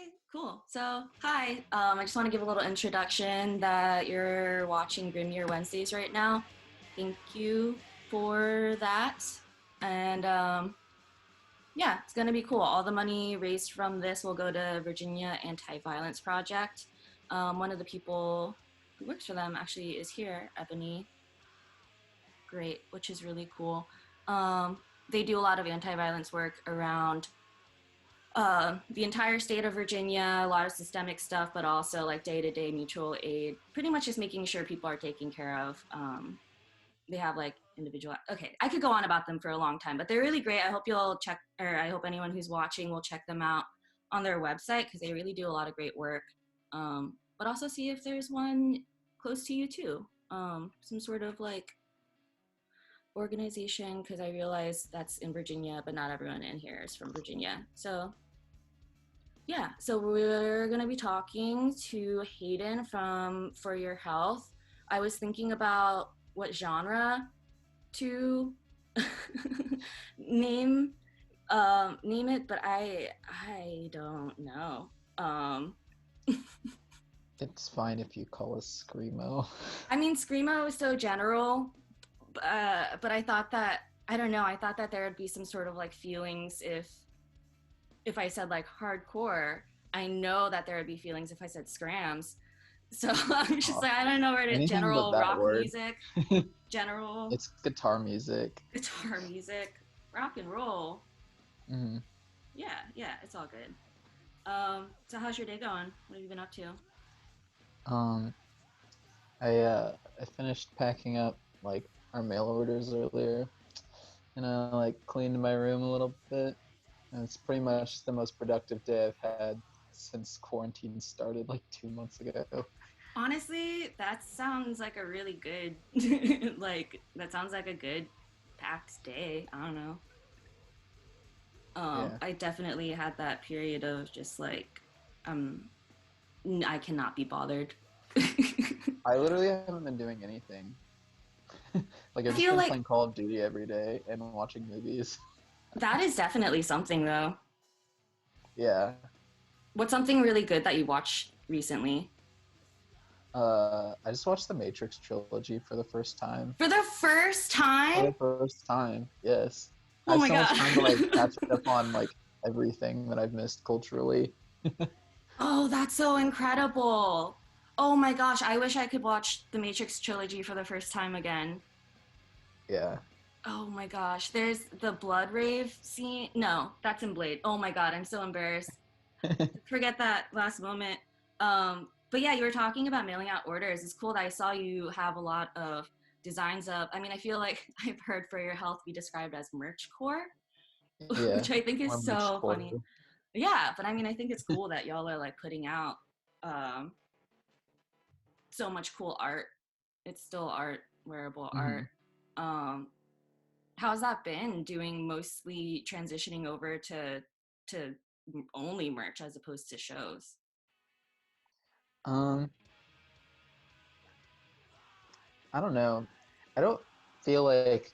Okay, cool. So, hi. I just want to give a little introduction that you're watching Grim Year Wednesdays right now. Thank you for that. And yeah, it's going to be cool. All the money raised from this will go to Virginia Anti-Violence Project. One of the people who works for them actually is here, Ebony. Great, which is really cool. They do a lot of anti-violence work around the entire state of Virginia, a lot of systemic stuff, but also like day-to-day mutual aid, pretty much just making sure people are taken care of. They have like individual, okay, I could go on about them for a long time, but they're really great. I hope you'll check, or I hope anyone who's watching will check them out on their website because they really do a lot of great work. But also see if there's one close to you too. Some sort of like organization, because I realize that's in Virginia, but not everyone in here is from Virginia. So yeah, so we're going to be talking to Hayden from For Your Health. I was thinking about what genre to name it, but I don't know. It's fine if you call us Screamo. I mean, Screamo is so general, but I thought that, I don't know, I thought that there would be some sort of like feelings if I said like hardcore. I know that there would be feelings if I said scrams. So I'm just like, I don't know where to, Anything but general that rock word. music, general It's guitar music. guitar music, rock and roll. Mm-hmm. Yeah, it's all good. So how's your day going? What have you been up to? Um, I finished packing up like our mail orders earlier, and I like cleaned my room a little bit, and it's pretty much the most productive day I've had since quarantine started like 2 months ago. Honestly, that sounds like a really good, like, that sounds like a good packed day. I don't know. Yeah, I definitely had that period of just like, um, I cannot be bothered. I literally haven't been doing anything. Like I I've just feel been like playing Call of Duty every day and watching movies. that is definitely something, though. Yeah. What's something really good that you watched recently? I just watched the Matrix trilogy for the first time. For the first For time? the first time, yes. I Oh have my so much god. time to like catch up on like everything that I've missed culturally. Oh, that's so incredible. Oh my gosh, I wish I could watch the Matrix trilogy for the first time again. Yeah. Oh my gosh, there's the blood rave scene. No, that's in Blade. Oh my god, I'm so embarrassed. Forget that last moment. But yeah, you were talking about mailing out orders. It's cool that I saw you have a lot of designs up. I mean, I feel like I've heard For Your Health be described as merch core, Yeah. which I think Or is merch so core. funny. Yeah, but I mean, I think it's cool that y'all are like putting out um, so much cool art. It's still art, wearable art. Hmm. Um, how's that been doing mostly transitioning over to only merch as opposed to shows? Um, I don't know. I don't feel like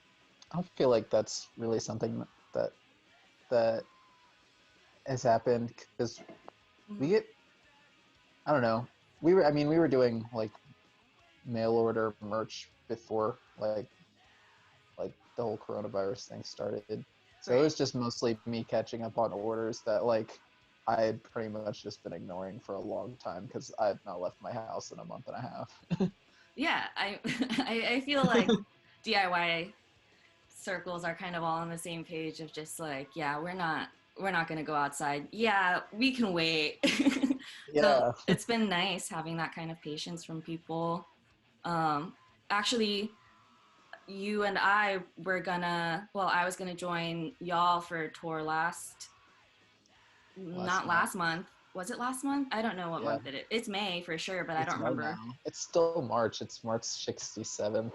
I don't feel like that's really something that has happened because we Mhm. get I don't know. We were doing like mail order merch before like the whole coronavirus thing started. So it Right. was just mostly me catching up on orders that like I had pretty much just been ignoring for a long time because I had not left my house in a month and a half. Yeah, I I feel like DIY circles are kind of all on the same page of just like, yeah, we're not going to go outside. Yeah, we can wait. So Yeah. it's been nice having that kind of patience from people. Um, actually, you and I were gonna, well, I was gonna join y'all for a tour Last not month. last month. Was it last month? I don't know what Yeah. month it is. It's May for sure, but I don't It's May remember. now. It's still March. It's March 67th.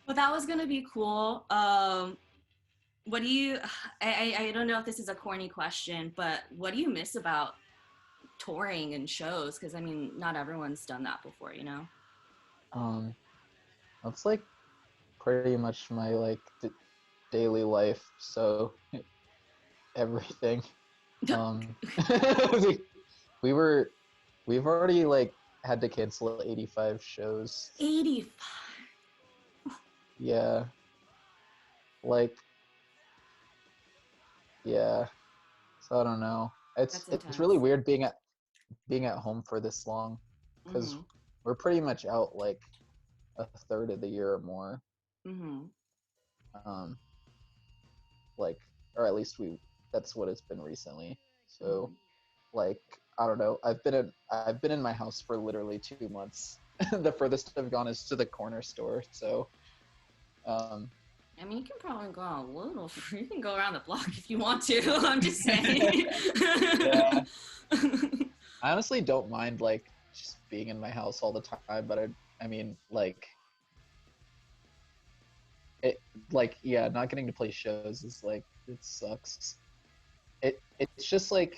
But that was gonna be cool. What do you? I don't know if this is a corny question, but what do you miss about touring and shows? Because I mean, not everyone's done that before, you know. Um, that's like pretty much my like daily life. So everything. Um, we, we were we've already like had to cancel 85 shows. 85. Yeah, like yeah. So I don't know. That's It's really intense. weird being at home for this long, because Mhm. we're pretty much out like a third of the year or more. Mhm. Um, like, or at least that's what it's been recently. So Mhm. like I don't know. I've been in my house for literally 2 months. The furthest I've gone is to the corner store. So um, I mean, you can probably go a little. You can go around the block if you want to. I'm just saying. yeah, I honestly don't mind like just being in my house all the time, but I mean like it like yeah, not getting to play shows is like it sucks. It's just like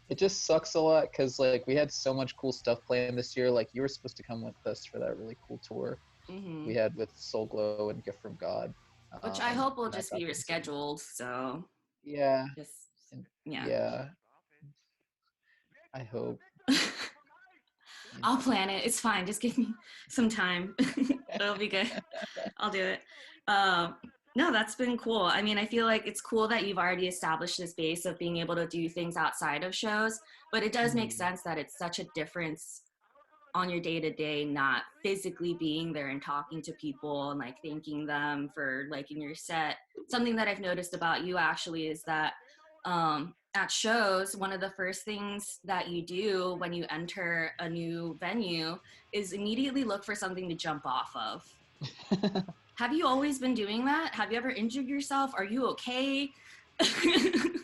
it just sucks a lot because like we had so much cool stuff planned this year. Like you were supposed to come with us for that really cool tour we Mhm. had with Soul Glow and Gift from God, Which I hope will and that just be got canceled. rescheduled. So Yeah, just and yeah. yeah, I hope. You I'll plan it. It's fine. Just give me some time. It'll be good. I'll do it. Um, no, that's been cool. I mean, I feel like it's cool that you've already established this base of being able to do things outside of shows, but it does make Mhm. sense that it's such a difference on your day to day, not physically being there and talking to people and like thanking them for liking your set. Something that I've noticed about you actually is that at shows, one of the first things that you do when you enter a new venue is immediately look for something to jump off of. Have you always been doing that? Have you ever injured yourself? Are you okay? you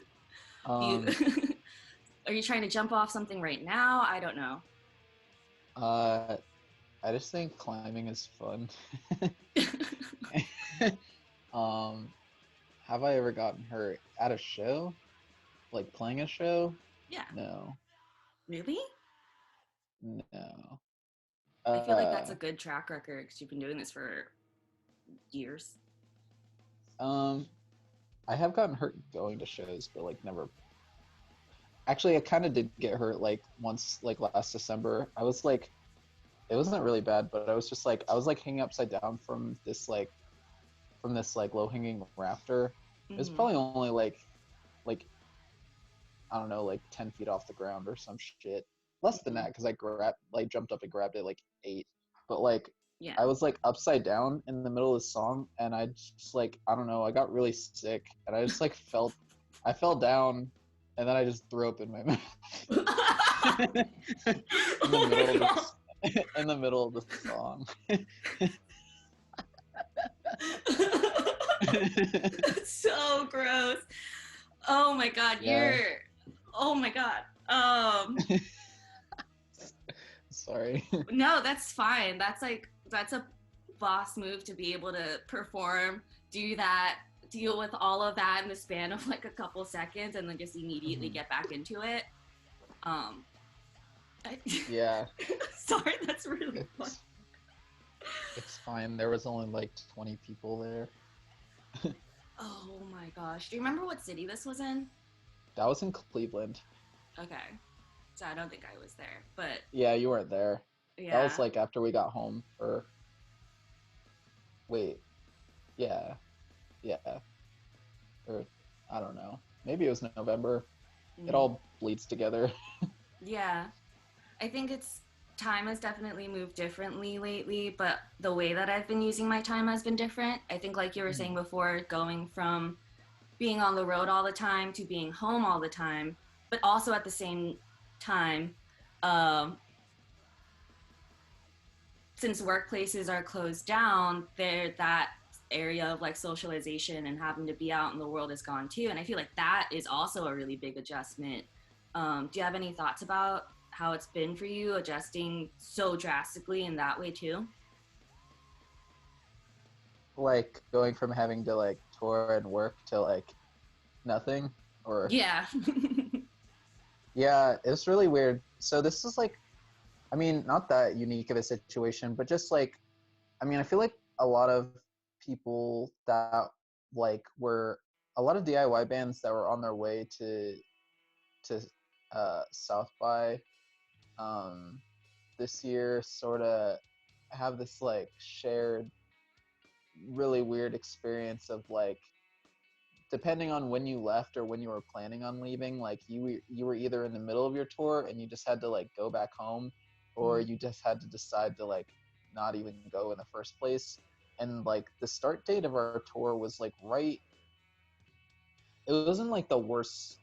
um, are you trying to jump off something right now? I don't know. uh, I just think climbing is fun. um, have I ever gotten hurt at a show? Like playing a show? Yeah. No, Really? no. I feel like that's Uh, a good track record because you've been doing this for years. um, I have gotten hurt going to shows, but like never. Actually, I kind of did get hurt like once, like last December. I was like, it wasn't really bad, but I was like hanging upside down from this like low hanging rafter. It was Mm-hmm. probably only like I don't know, like 10 feet off the ground or some shit. Less than Mm-hmm. that because I grabbed like jumped up and grabbed it like 8. But like Yeah. I was like upside down in the middle of the song, and I just like I don't know, I got really sick, and I just like felt I fell down, and then I just threw up in my mouth in the Oh middle my of god. this in the middle of the song. That's so gross. Oh my god, Yeah, you're oh my god. sorry. No, that's fine. That's a boss move to be able to perform, do that, deal with all of that in the span of like a couple seconds and then just immediately Mhm. get back into it. Um I, Yeah, sorry, that's really fun. it's it's fine. There was only like 20 people there. Oh my gosh. Do you remember what city this was in? That was in Cleveland. Okay. So I don't think I was there, but Yeah, you weren't there. That was yeah. like after we got home, or wait, yeah, yeah, or I don't know. Maybe it was November. It Mm, all bleeds together. yeah. I think it's time has definitely moved differently lately, but the way that I've been using my time has been different. I think, like you were saying Mhm. before, going from being on the road all the time to being home all the time, but also at the same time, um, since workplaces are closed down, there that area of like socialization and having to be out in the world is gone too. And I feel like that is also a really big adjustment. Do you have any thoughts about how it's been for you adjusting so drastically in that way too? Like going from having to like tour and work to like nothing, or Yeah. yeah, it's really weird. So this is like, I mean, not that unique of a situation, but just like, I mean, I feel like a lot of people that like were a lot of DIY bands that were on their way to South by um, this year sort of have this like shared really weird experience of like, depending on when you left or when you were planning on leaving, like you were either in the middle of your tour and you just had to like go back home, or Mm. you just had to decide to like not even go in the first place. And like the start date of our tour was like right, it wasn't like the worst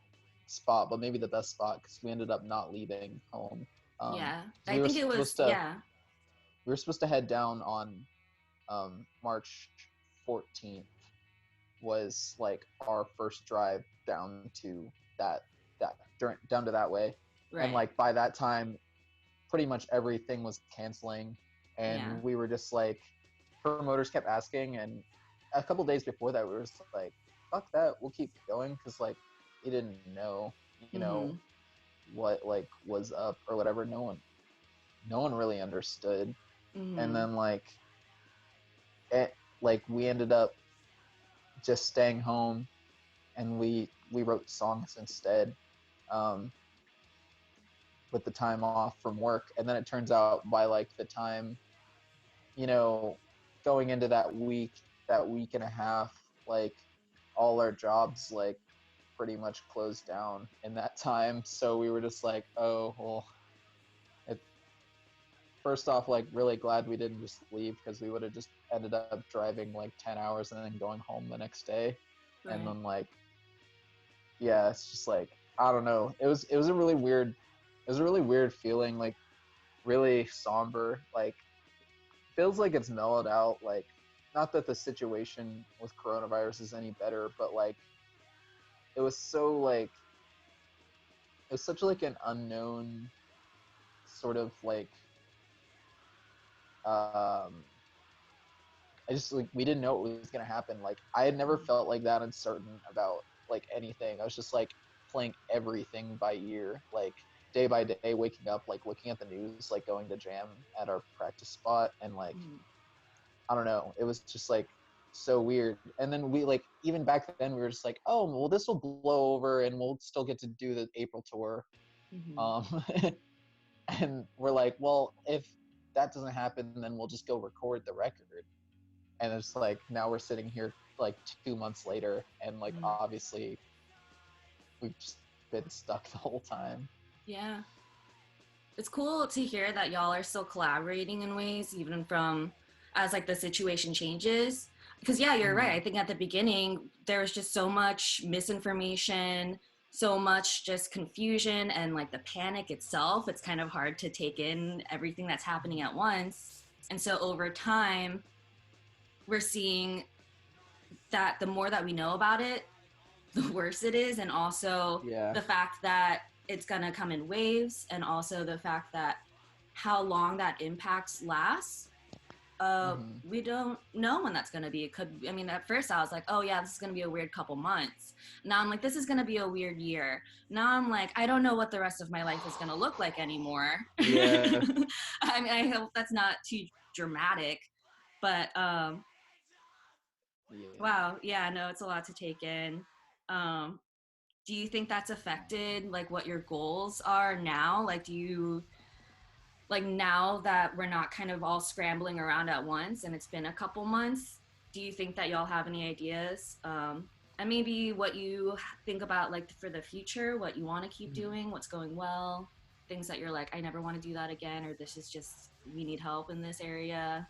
spot, but maybe the best spot, because we ended up not leaving home. Yeah, 'Cause I think it was. Yeah. we were supposed to head down on March 14th, was like our first drive down to down to that way. And Right. like by that time pretty much everything was canceling, Yeah. and we were just like, promoters kept asking, and a couple days before that we were just like, fuck that, we'll keep going, because like we didn't know, you know, Mm-hmm. what like was up or whatever. No one really understood. And Mm-hmm. then like we ended up just staying home, and we wrote songs instead, um, with the time off from work. And then it turns out by like the time, you know, going into that week and a half, like all our jobs like pretty much closed down in that time. So we were just like, oh well, it, first off, like really glad we didn't just leave, because we would have just ended up driving like 10 hours and then going home the next day. And Right. then like, yeah, it's just like, I don't know, it was a really weird, it was a really weird feeling, like really somber, like feels like it's mellowed out, like not that the situation with coronavirus is any better, but like it was so like, it was such like an unknown sort of like, um I just like, we didn't know what was gonna happen. Like I had never felt like that uncertain about like anything. I was just like playing everything by ear, like day by day, waking up, like looking at the news, like going to jam at our practice spot, and like Mm-hmm. I don't know, it was just like so weird. And then we like, even back then we were just like, oh well, this will blow over and we'll still get to do the April tour. Mm-hmm. Um, and we're like, well, if that doesn't happen, then we'll just go record the record. And it's like now we're sitting here like 2 months later, and like Mm-hmm. obviously we've just been stuck the whole time. Yeah. It's cool to hear that y'all are still collaborating in ways, even from as like the situation changes. Because yeah, you're right. Mm-hmm. I think at the beginning there was just so much misinformation, so much just confusion, and like the panic itself. It's kind of hard to take in everything that's happening at once. And so over time, we're seeing that the more that we know about it, the worse it is, and also Yeah. the fact that it's gonna come in waves, and also the fact that how long that impact lasts. Mm-hmm. We don't know when that's gonna be. It could. I mean, at first I was like, oh yeah, this is gonna be a weird couple months. Now I'm like, this is gonna be a weird year. Now I'm like, I don't know what the rest of my life is gonna look like anymore. Yeah. I mean, I hope that's not too dramatic, but Yeah. wow, yeah, no, it's a lot to take in. Um, do you think that's affected like what your goals are now? Like, do you like now that we're not kind of all scrambling around at once and it's been a couple months, do you think that y'all have any ideas, and maybe what you think about like for the future, what you want to keep Mm-hmm. doing, what's going well, things that you're like, I never want to do that again, or this is just, we need help in this area?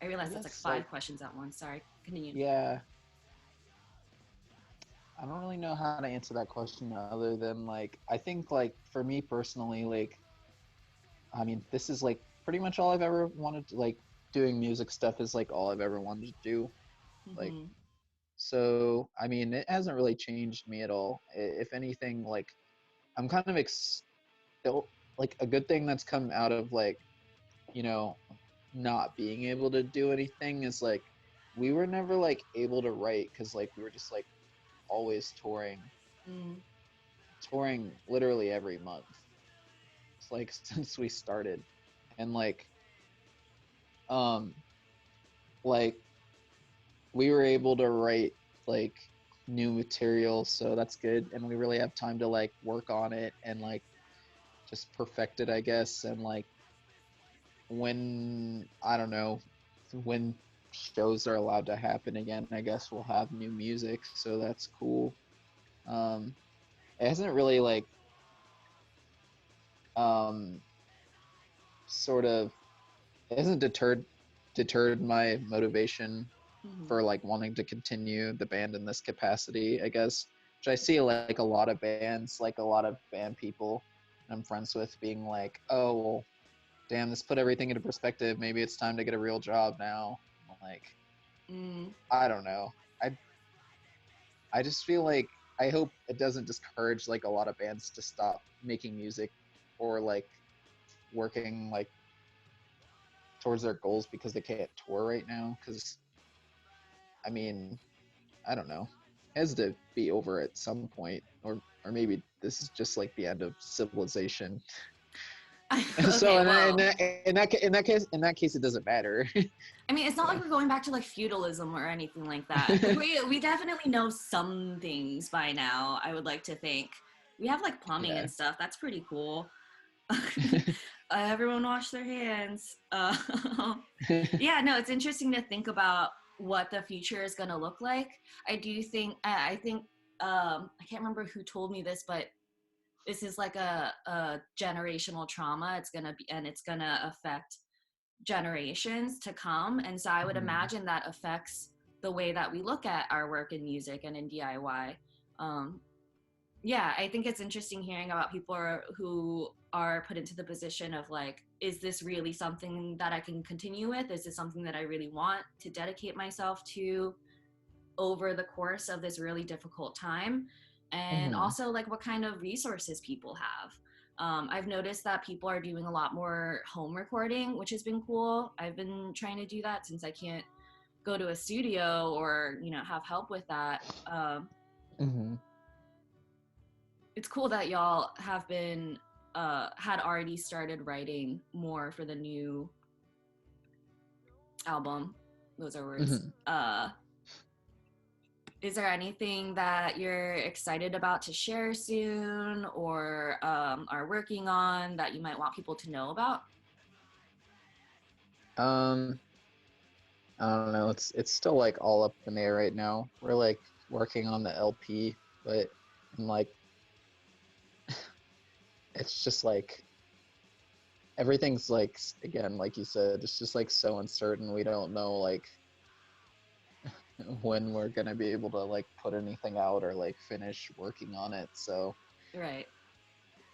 I I realize that's like guess five like, questions at once. Sorry, continue. yeah, I don't really know how to answer that question other than like, I think like for me personally, like I mean, this is like pretty much all I've ever wanted to, like doing music stuff is like all I've ever wanted to do. Like, Mm-hmm. so I mean, it hasn't really changed me at all. If anything, like I'm kind of still like, a good thing that's come out of like, you know, not being able to do anything is like we were never like able to write, because like we were just like always Mm. touring literally every month. It's like since we started. And um like we were able to write like new material, so that's good. And we really have time to like work on it and like just perfect it, I guess. And like when I don't know when shows are allowed to happen again, I guess we'll have new music, so that's cool. Um, it hasn't really like um sort of it hasn't deterred my motivation Mhm. for like wanting to continue the band in this capacity, I guess. Which I see like a lot of bands, like a lot of band people I'm friends with being like, oh well, damn, this put everything into perspective. Maybe it's time to get a real job now. Like, Mm. I don't know. I I just feel like I hope it doesn't discourage like a lot of bands to stop making music or like working like towards their goals because they can't tour right now. Because I mean, I don't know. It has to be over at some point, or maybe this is just like the end of civilization. So Okay, in well, that in that case, it doesn't matter. I mean, it's not like So we're going back to like feudalism or anything like that. We definitely know some things by now. I would like to think we have like plumbing yeah. and stuff. That's pretty cool. Everyone wash their hands. Yeah, no, it's interesting to think about what the future is going to look like. I do think I think I can't remember who told me this, but this is like a generational trauma. It's gonna be, and it's gonna affect generations to come. And so I would Mhm. imagine that affects the way that we look at our work in music and in DIY. Um, yeah, I think it's interesting hearing about people who are put into the position of like, is this really something that I can continue with? Is this something that I really want to dedicate myself to over the course of this really difficult time? And Mhm. also, like, what kind of resources people have. I've noticed that people are doing a lot more home recording, which has been cool. I've been trying to do that since I can't go to a studio or, have help with that. Mhm. It's cool that y'all have been had already started writing more for the new album. Those are words. Mhm. Is there anything that you're excited about to share soon or are working on that you might want people to know about? Um, I don't know. It's still like all up in the air right now. We're like working on the LP, but and like it's just like everything's like again, like you said, it's just like so uncertain. We don't know like when we're gonna be able to like put anything out or like finish working on it. So Right.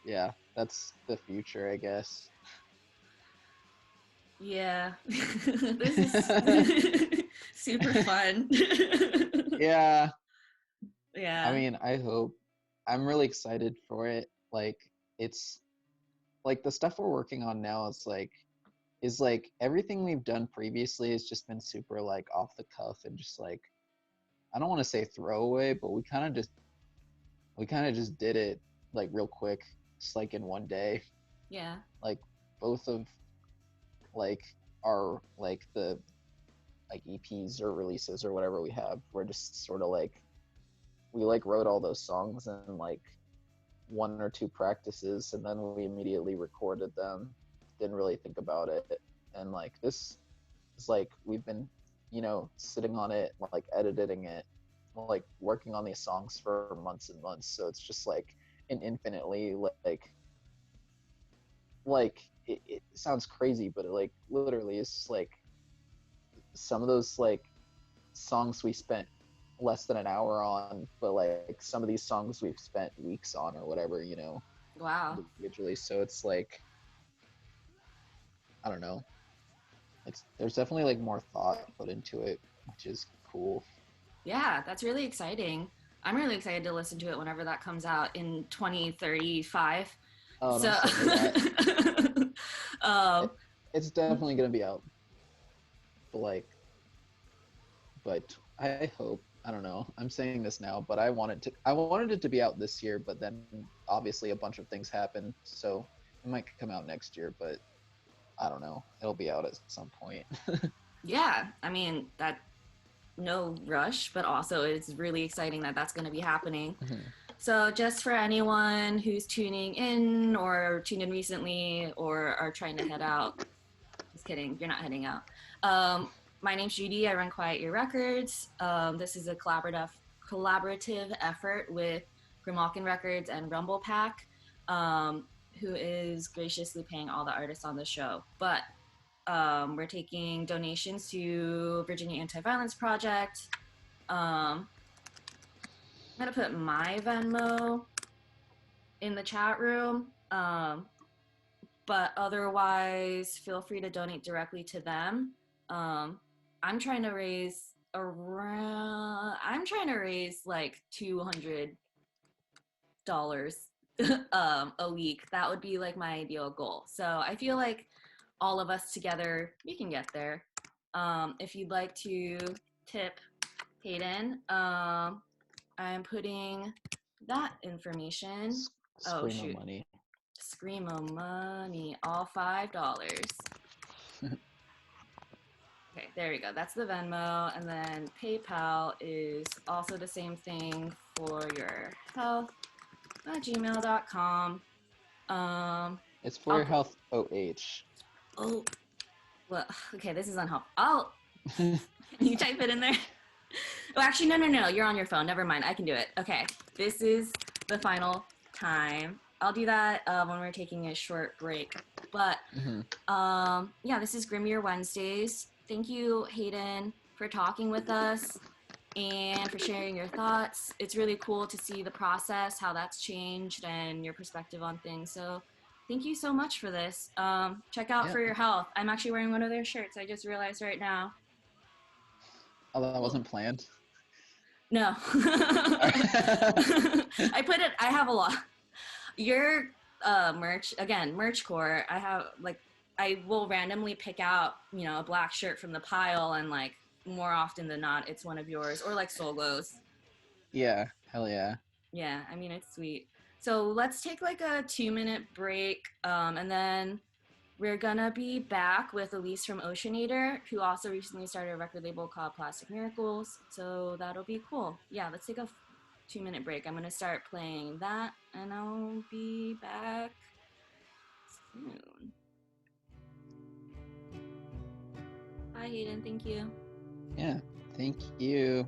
yeah, that's the future, I guess. Yeah. This is super fun. Yeah, I Yeah. mean, I hope I'm really excited for it. Like it's like the stuff we're working on now is like everything we've done previously has just been super like off the cuff and just like I don't want to say throwaway, but we kind of just did it like real quick, just like in one day. Yeah. Like both of like our like the like EPs or releases or whatever we have, we're just sort of like we like wrote all those songs in like one or two practices and then we immediately recorded them. Didn't really think about it. And like this is like we've been, sitting on it, like editing it, like working on these songs for months and months. So it's just like an infinitely like it sounds crazy, but it like literally is just like some of those like songs we spent less than an hour on, but like some of these songs we've spent weeks on or whatever, Wow. individually. So it's like I don't know. It's there's definitely like more thought put into it, which is cool. Yeah, that's really exciting. I'm really excited to listen to it whenever that comes out in 2035. Oh, So, don't say that. um, It, it's definitely gonna be out, but but I hope. I don't know. I'm saying this now, but I wanted it to be out this year, but then obviously a bunch of things happened, so it might come out next year, but I don't know. It'll be out at some point. yeah, I mean, no rush, but also it's really exciting that that's going to be happening. Mm-hmm. So just for anyone who's tuning in or tuned in recently or are trying to head out, just kidding, you're not heading out. Um, my name's Judy. I run Quiet Year Records. This is a collaborative effort with Grimalkin Records and Rumble Pack, who is graciously paying all the artists on the show. But we're taking donations to Virginia Anti-Violence Project. I'm gonna put my Venmo in the chat room. But otherwise, feel free to donate directly to them. I'm trying to raise like $200 a week. That would be like my ideal goal. So I feel like all of us together, we can get there. If you'd like to tip Hayden, I'm putting that information. Oh Screamo shoot. money. Screamo money, all $5. Okay, there we go. That's the Venmo. And then PayPal is also the same thing for your health at gmail.com. It's for your health, OH. Oh, well, okay, this is unhelpful. You type it in there? Oh, actually, no. You're on your phone. Never mind. I can do it. Okay, this is the final time. I'll do that when we're taking a short break. But yeah, this is Grim Year Wednesdays. Thank you, Hayden, for talking with us and for sharing your thoughts. It's really cool to see the process, how that's changed, and your perspective on things. So thank you so much for this. Check out For Your Health. I'm actually wearing one of their shirts. I just realized right now. Oh, that wasn't planned? No. I have a lot. Your merch, again, merch core, I will randomly pick out, a black shirt from the pile, and like more often than not, it's one of yours, or like Soul Glows. Yeah, hell yeah. Yeah, I mean, it's sweet. So let's take like a 2-minute break, and then we're gonna be back with Elise from Oceanator, who also recently started a record label called Plastic Miracles. So that'll be cool. Yeah, let's take a 2-minute break. I'm gonna start playing that, and I'll be back soon. Bye, Hayden. Thank you. Yeah, thank you.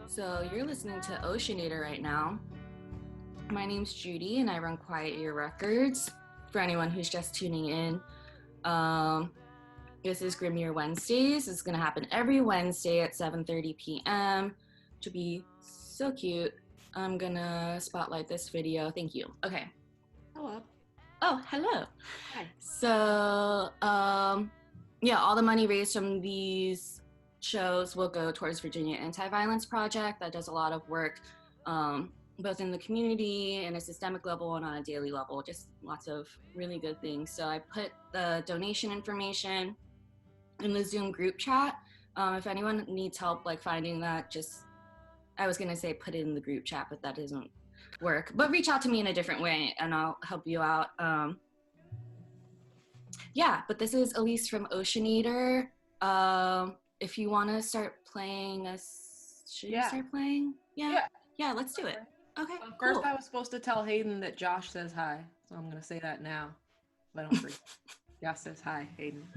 So you're listening to Oceanator right now. My name's Judy, and I run Quiet Year Records. for anyone who's just tuning in, um, this is Grimmier Wednesdays. It's gonna happen every Wednesday at 7:30 p.m. To be so cute, I'm gonna spotlight this video. Thank you. Okay. Hello. Oh, hello. Hi. So, yeah, all the money raised from these shows will go towards Virginia Anti-Violence Project that does a lot of work, both in the community and a systemic level and on a daily level, just lots of really good things. So I put the donation information in the Zoom group chat. If anyone needs help like finding that, I was gonna say put it in the group chat, but that doesn't work. But reach out to me in a different way and I'll help you out. Yeah, but this is Elise from Oceanator. If you want to start playing should you start playing? Yeah, let's do it. Okay, First, cool. I was supposed to tell Hayden that Josh says hi, so I'm gonna say that now. But I don't forget. Josh says hi, Hayden.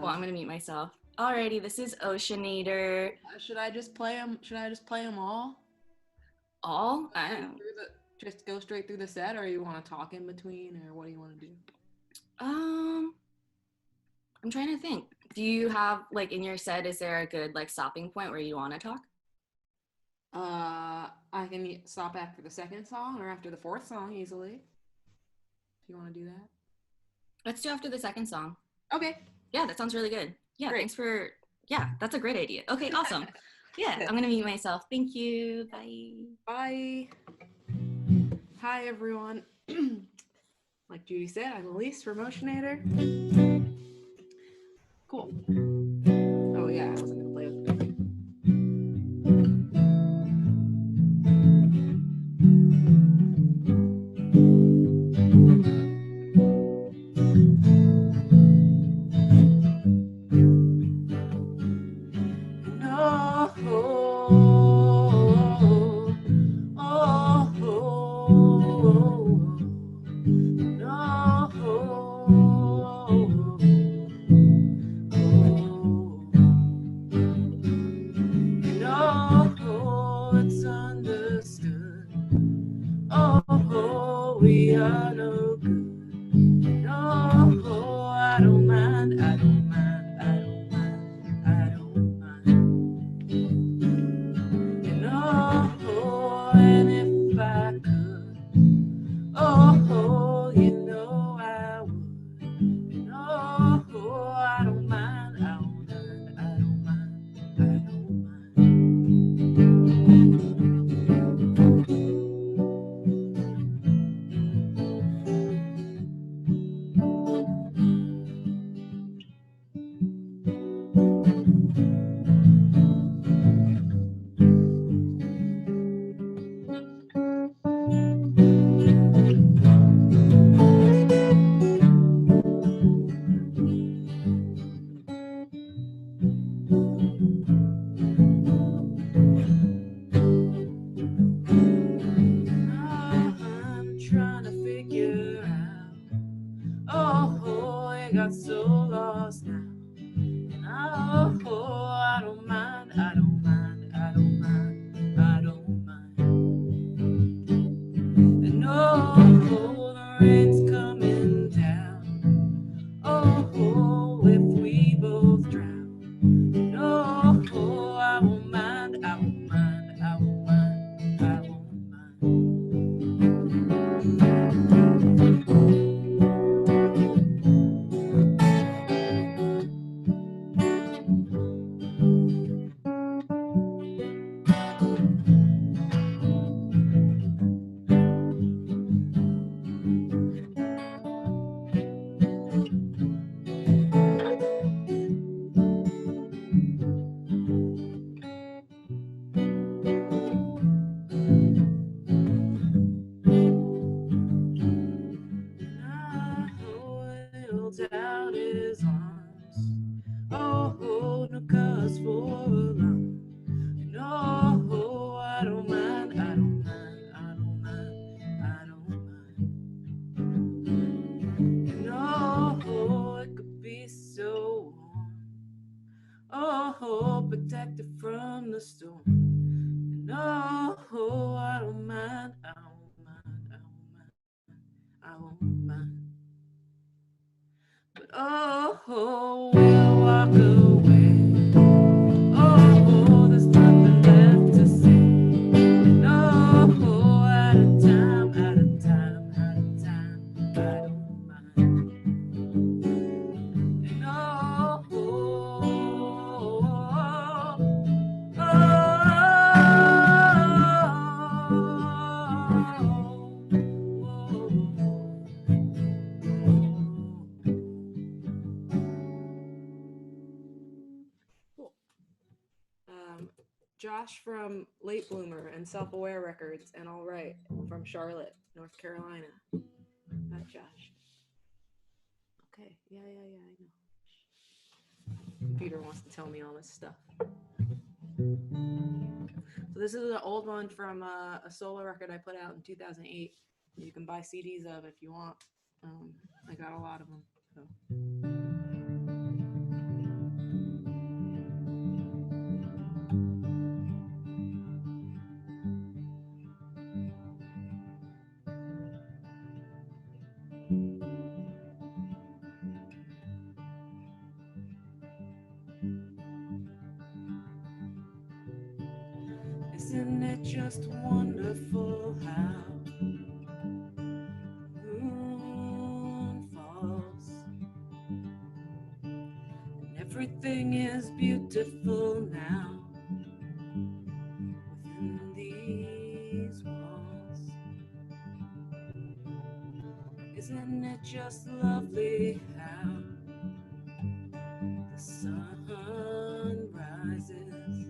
Well, I'm gonna mute myself. Alrighty, this is Oceanator. Should I just play them? Should I just play them all? All? I don't know. Just go straight through the set, or you want to talk in between, or what do you want to do? I'm trying to think. Do you have like in your set? Is there a good like stopping point where you want to talk? I can stop after the second song or after the fourth song easily. If you want to do that. Let's do after the second song. Okay. Yeah, that sounds really good. Yeah, great. Thanks for. Yeah, that's a great idea. Okay, awesome. Yeah, I'm gonna mute myself. Thank you. Bye. Bye. Hi everyone. Like Judy said, I'm Elise from Oceanator. Cool. Oh yeah, I wasn't gonna play with it. We are no good. No, I don't mind. I don't mind. I don't mind. I don't mind. You know, and if I could, you know I would. You know, I don't mind. I don't mind. I don't mind. I don't mind. Got so lost now. And I don't mind, I don't mind, I don't mind, I don't mind. And the rain's coming down. If we both drown. And I won't mind, I won't mind, I won't mind, I won't mind. Out his arms. No cause for alarm. No, I don't mind, I don't mind, I don't mind, I don't mind. No, it could be so warm. Protected from the storm. No, I don't mind, I don't mind, I don't mind, I I won't mind. But oh, we'll walk away. Oh, there's nothing left to say. No, out of time, out of time, out of time. I don't mind. And Cool. Josh from Late Bloomer and Self Aware Records and All Right from Charlotte, North Carolina. Hi, Josh. Okay, yeah, I know. Peter wants to tell me all this stuff. So this is an old one from a solo record I put out in 2008. You can buy CDs of if you want. I got a lot of them. So. Isn't it just wonderful how moon falls and everything is beautiful now within these walls? Isn't it just lovely how the sun rises?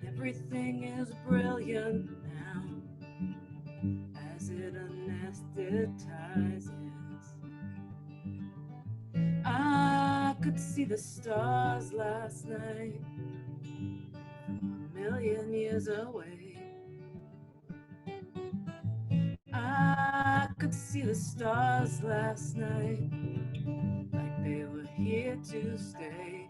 Everything is brilliant now as it anesthetizes. I could see the stars last night from a million years away. I could see the stars last night like they were here to stay.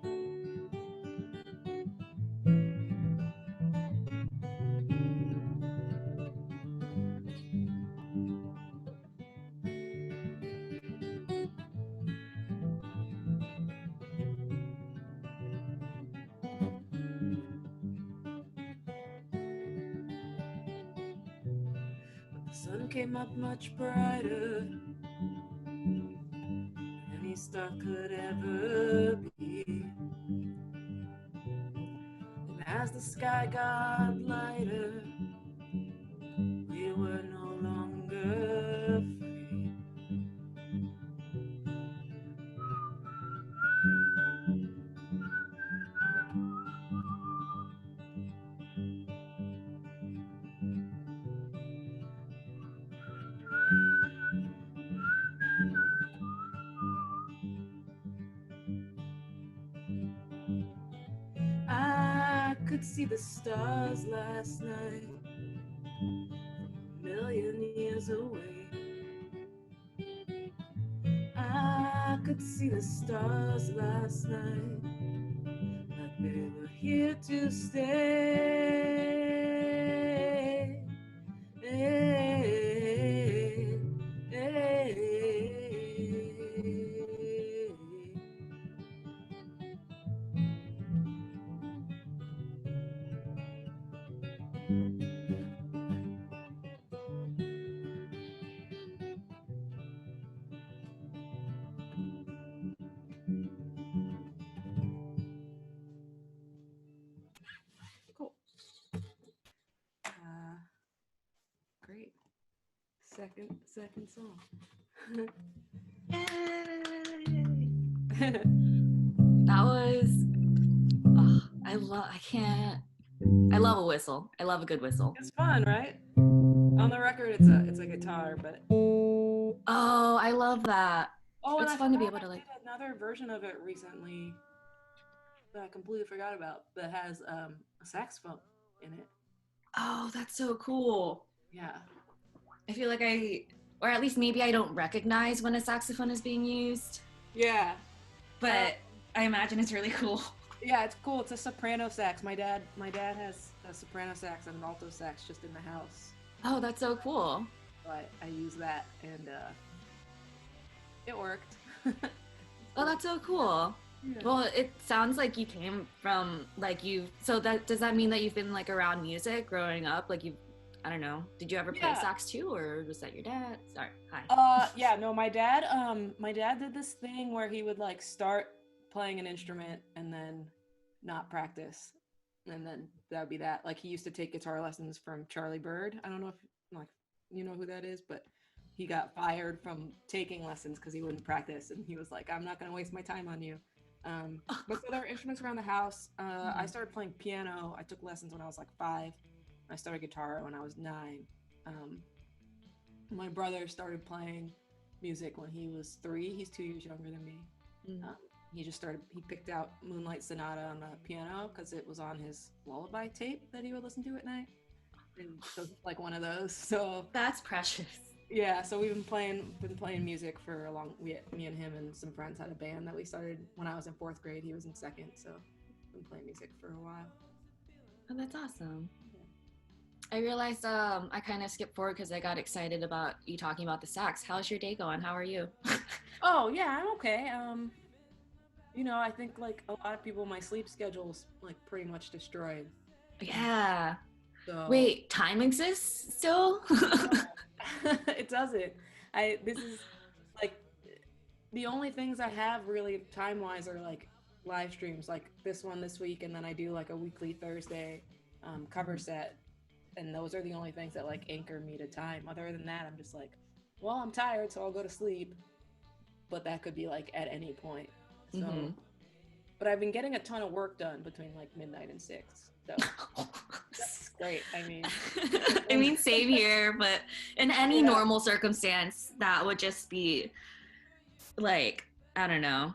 But the sun came up much brighter than any star could ever be. And as the sky got lighter, we were no longer free. I could see the stars last night from a million years away. I could see the stars last night like they were here to stay. Cool. Great. Second song. Yay! That was, I love a whistle. I love a good whistle. It's fun, right? On the record, it's a guitar, but Oh, I love that. oh, and It's I fun to be forgot able to I did another version of it recently that I completely forgot about that has a saxophone in it. Oh, that's so cool. Yeah. I feel like or at least maybe I don't recognize when a saxophone is being used, Yeah. but I imagine it's really cool. Yeah, it's cool. It's a soprano sax. My dad has a soprano sax and an alto sax just in the house. Oh, that's so cool. So I use that, and it worked. Oh, that's so cool. Yeah. Well, it sounds like you came from like so that does that mean that you've been like around music growing up? Like I don't know. Did you ever play Yeah. sax too, or was that your dad? Sorry. Hi. Yeah, no, my dad did this thing where he would like start playing an instrument and then not practice. And then that would be that. Like he used to take guitar lessons from Charlie Bird. I don't know if like you know who that is, but he got fired from taking lessons because he wouldn't practice, and he was like, "I'm not gonna waste my time on you." But so there were instruments around the house. I started playing piano. I took lessons when I was like 5. I started guitar when I was 9. My brother started playing music when he was 3. He's 2 years younger than me. He picked out Moonlight Sonata on the piano because it was on his lullaby tape that he would listen to at night. And so it's like one of those. So That's precious. yeah, so we've been playing music for a long. Me and him and some friends had a band that we started when I was in 4th grade. He was in 2nd, so been playing music for a while. Oh, that's awesome. I realized I kind of skipped forward because I got excited about you talking about the sax. How's your day going? How are you? Oh yeah, I'm okay. I think like a lot of people, my sleep schedule's like pretty much destroyed. Yeah. So Wait, time exists still? it doesn't. This is like the only things I have really time wise are like live streams, like this one this week, and then I do like a weekly Thursday cover set, and those are the only things that like anchor me to time. Other than that, I'm just like, well, I'm tired, so I'll go to sleep. But that could be like at any point. So, but I've been getting a ton of work done between like midnight and 6. So that's great. I mean, same here, but in any normal circumstance, that would just be like, I don't know.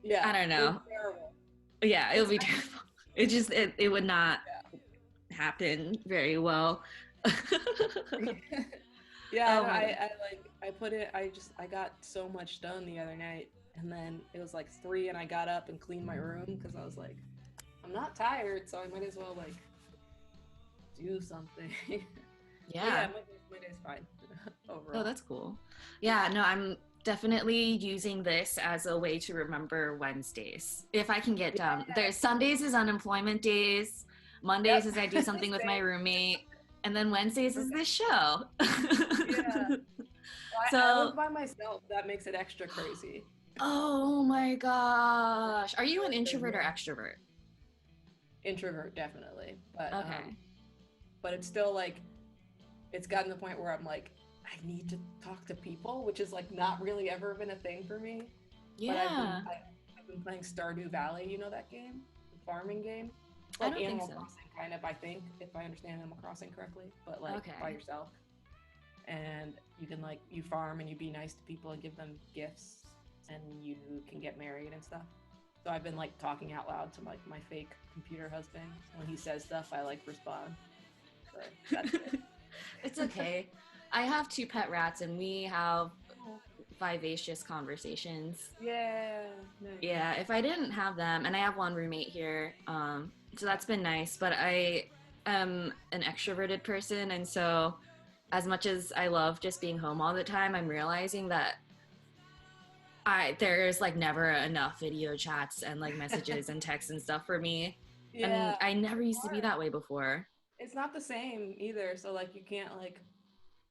Yeah. I don't know. Terrible. Yeah, it would be terrible. It would not happen very well. Yeah, I got so much done the other night, and then it was like 3 and I got up and cleaned my room because I was like, I'm not tired, so I might as well like do something. Yeah. My day's fine overall. Oh, that's cool. Yeah, no, I'm definitely using this as a way to remember Wednesdays. If I can get down. There's Sundays is unemployment days, Mondays is I do something with my roommate, and then Wednesdays is this show. Yeah. Well, I live by myself. That makes it extra crazy. Oh my gosh. Are you an introvert or extrovert? Introvert, definitely. But okay. But it's still like, it's gotten to the point where I'm like, I need to talk to people, which is like not really ever been a thing for me. Yeah. But I've been playing Stardew Valley. You know that game? The farming game? It's I like don't Animal think so. Crossing, kind of, I think, if I understand Animal Crossing correctly, but like by yourself. And you can like, you farm and you be nice to people and give them gifts, and you can get married and stuff. So I've been like talking out loud to like my fake computer husband. When he says stuff, I like respond. So that's it. It's okay. I have 2 pet rats and we have vivacious conversations. Yeah. Nice. Yeah, if I didn't have them, and I have 1 roommate here, so that's been nice, but I am an extroverted person, and so as much as I love just being home all the time, I'm realizing that there's like never enough video chats and like messages and texts and stuff for me. Yeah. And I never used to be that way before. It's not the same either, so like you can't like,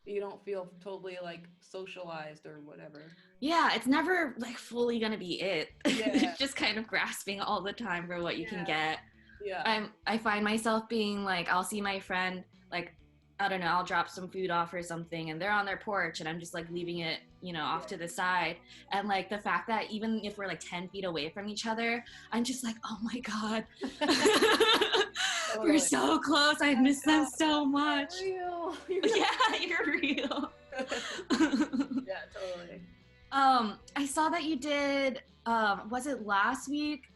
you don't feel totally like socialized or whatever. Yeah, it's never like fully gonna be it. Yeah. It's just kind of grasping all the time for what you can get. Yeah. I find myself being like, I'll see my friend, like, I don't know, I'll drop some food off or something, and they're on their porch, and I'm just like leaving it, off to the side. And like the fact that even if we're like 10 feet away from each other, I'm just like, oh my God. We're so close. I miss them so much. You're real. Yeah, you're real. Yeah, totally. I saw that you did, was it last week?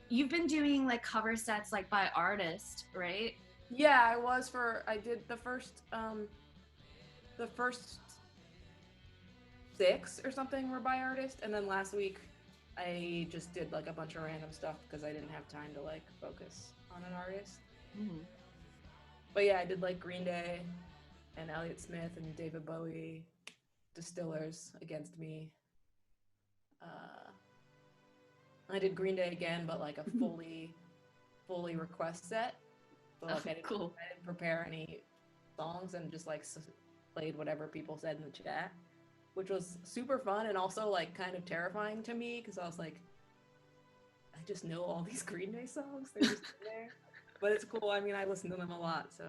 You've been doing like cover sets like by artist, right? Yeah, I did the first 6 or something were by artist, and then last week I just did like a bunch of random stuff because I didn't have time to like focus on an artist. Mm-hmm. But yeah, I did like Green Day, and Elliott Smith and David Bowie, Distillers against me. I did Green Day again, but like a fully request set. So like Cool. I didn't prepare any songs and just like played whatever people said in the chat, which was super fun and also like kind of terrifying to me because I was like, I just know all these Green Day songs. They're just in there. But it's cool. I mean, I listen to them a lot, so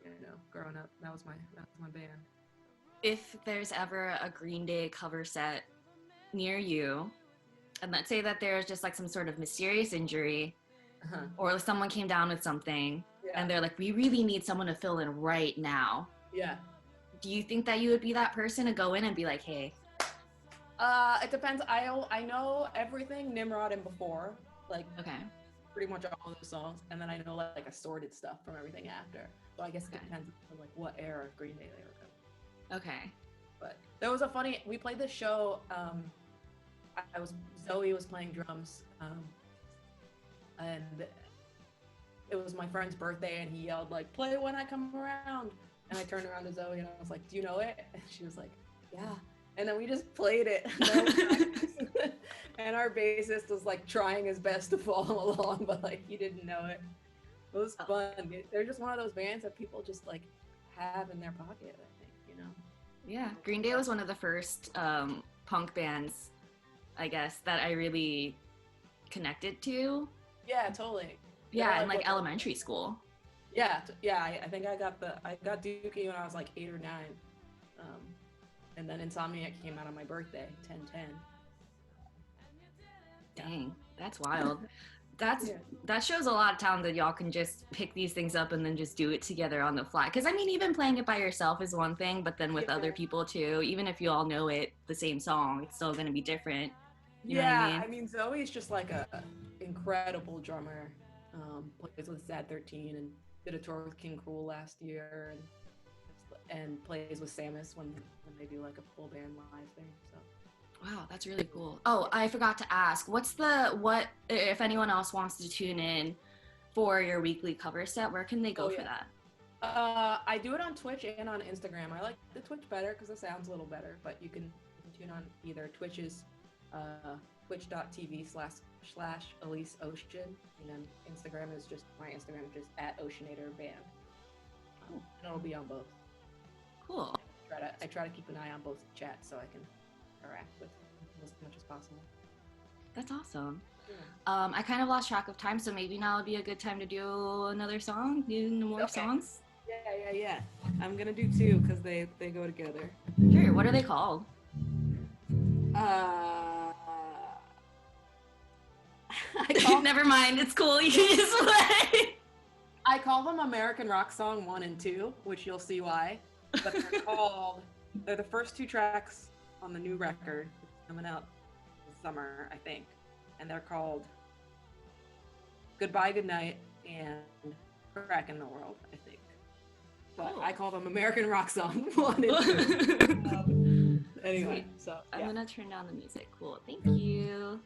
you know, growing up, that was my band. If there's ever a Green Day cover set near you, and let's say that there's just like some sort of mysterious injury, or someone came down with something, and they're like, we really need someone to fill in right now. Yeah. Do you think that you would be that person to go in and be like, hey? It depends. I know everything Nimrod and Before, like pretty much all those songs, and then I know like assorted stuff from everything after. So I guess it depends on like what era of Green Day they were in. Okay. But there was a funny. We played this show. Zoe was playing drums, and it was my friend's birthday, and he yelled like, "Play When I Come Around," and I turned around to Zoe and I was like, "Do you know it?" And she was like, "Yeah." And then we just played it. And our bassist was like trying his best to follow along, but like he didn't know it. It was fun. They're just one of those bands that people just like have in their pocket, I think, you know? Yeah, Green Day was one of the first punk bands, I guess, that I really connected to. Yeah, totally. Yeah, in like elementary school. Yeah, I think I got Dookie when I was like 8 or 9. And then Insomniac came out on my birthday, 10/10. Dang, that's wild. That shows a lot of talent that y'all can just pick these things up and then just do it together on the fly. Because I mean, even playing it by yourself is one thing, but then with other people too, even if you all know it, the same song, it's still gonna be different. You know what I mean? Zoe's just like a incredible drummer. Plays with Sad 13 and did a tour with King Cruel last year, and plays with Samus when they do like a full band live thing. So. Wow, that's really cool. Oh, I forgot to ask, what if anyone else wants to tune in for your weekly cover set, where can they go for that? I do it on Twitch and on Instagram. I like the Twitch better because it sounds a little better, but you can tune on either Twitch's twitch.tv/Elise Ocean, and then Instagram is just my Instagram, just @Oceanator band. And it'll be on both. Cool. I try to keep an eye on both chats so I can interact with as much as possible. That's awesome. Yeah. I kind of lost track of time, so maybe now would be a good time to do another song, do more songs. Yeah. I'm gonna do 2 because they go together. Sure. What are they called? Never mind. It's cool. You can just play. I call them American Rock Song 1 and 2, which you'll see why. But they're the first 2 tracks on the new record. It's coming out this summer, I think. And they're called Goodbye, Goodnight, and Crack in the World, I think. But I call them American Rock Song 1 and 2. Anyway, so I'm gonna turn down the music. Cool. Thank you.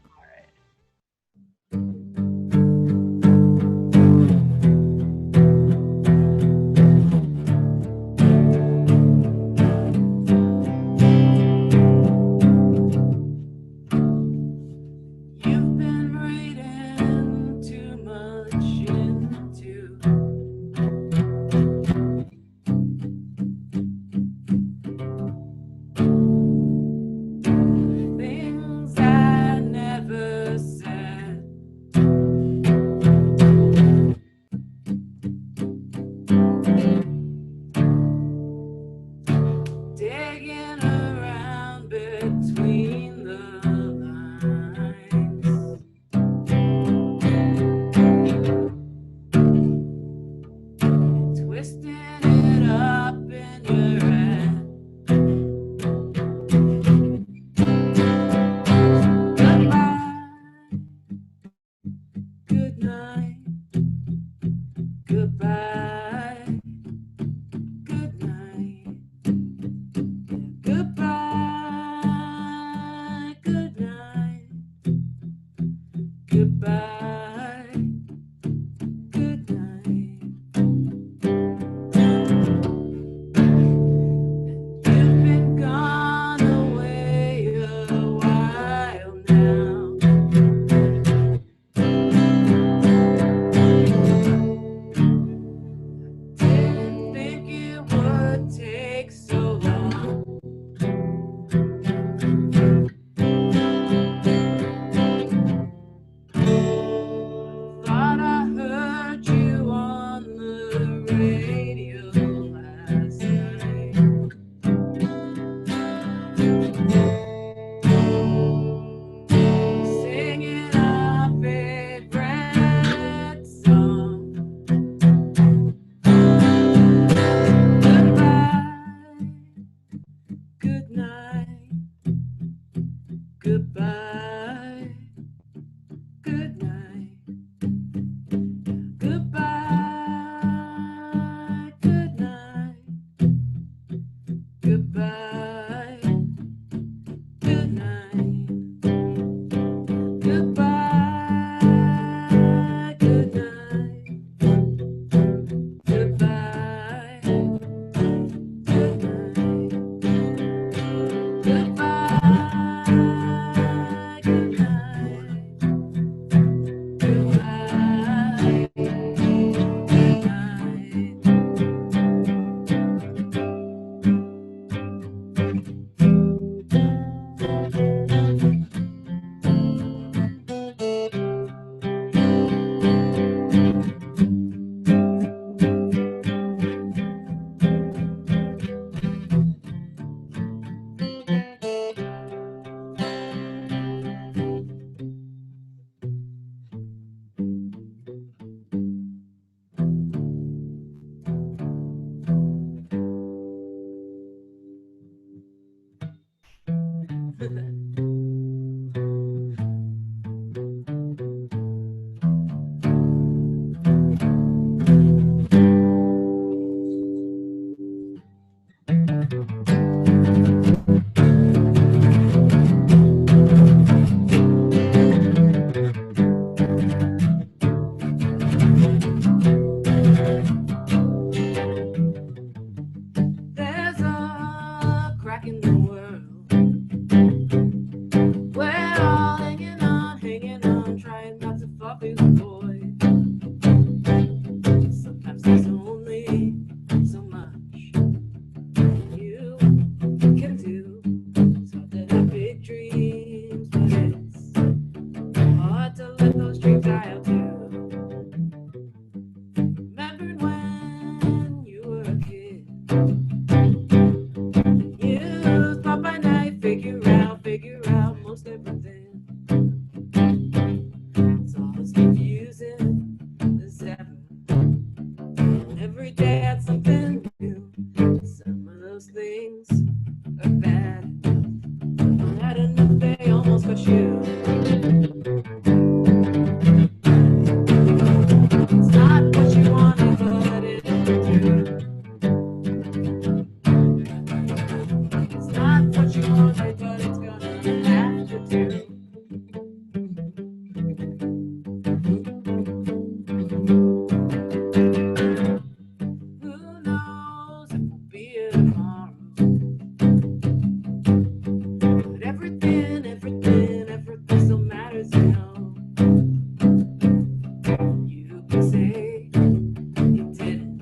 those dreams I held too. Remembered when you were a kid. You thought by night, figure out most everything. It's all as confusing as ever. Every day had something new. Some of those things are bad enough. Bad enough they almost crush you. It's not what you wanted, but it'll do. It's not what you wanted, but it's gonna have to do. Who knows if we'll be here tomorrow? But everything still matters now. You can say you didn't.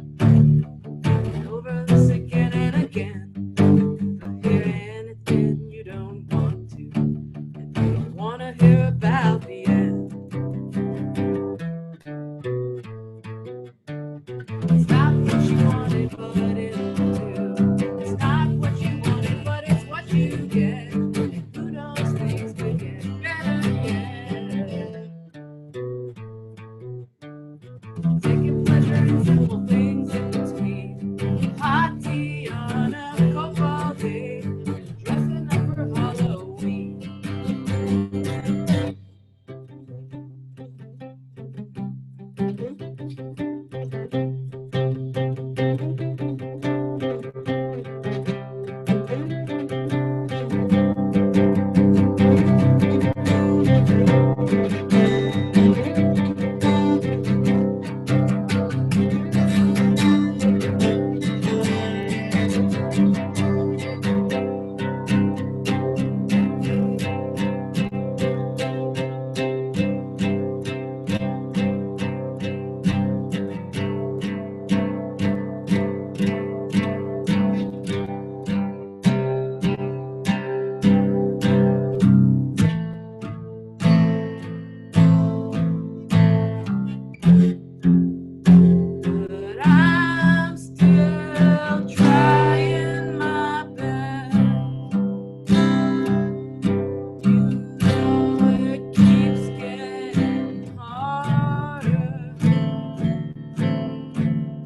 Over this again and again. You'll hear anything you don't want to. And you don't want to hear about the end. It's not what you wanted, but it'll do. It's not what you wanted, but it's what you get. And who knows, things could get better yet. Taking pleasure in simple things in between. Hot tea on a cold fall day. Dressing up for Halloween. But I'm still trying my best. You know it keeps getting harder